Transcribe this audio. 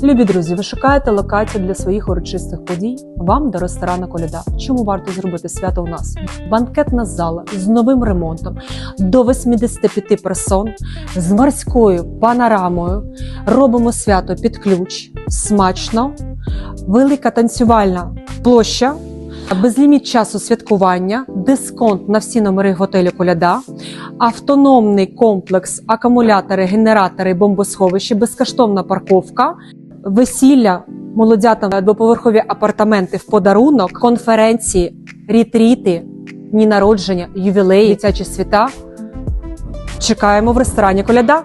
Любі друзі, ви шукаєте локацію для своїх урочистих подій? Вам до ресторану «Коляда». Чому варто зробити свято у нас? Банкетна зала з новим ремонтом, до 85 персон, з морською панорамою. Робимо свято під ключ, смачно, велика танцювальна площа, безліміт часу святкування, дисконт на всі номери готелю «Коляда», автономний комплекс, акумулятори, генератори, бомбосховище, безкоштовна парковка, весілля молодятам, двоповерхові апартаменти в подарунок, конференції, ретріти, дні народження, ювілеї, дитячі свята. Чекаємо в ресторані «Коляда».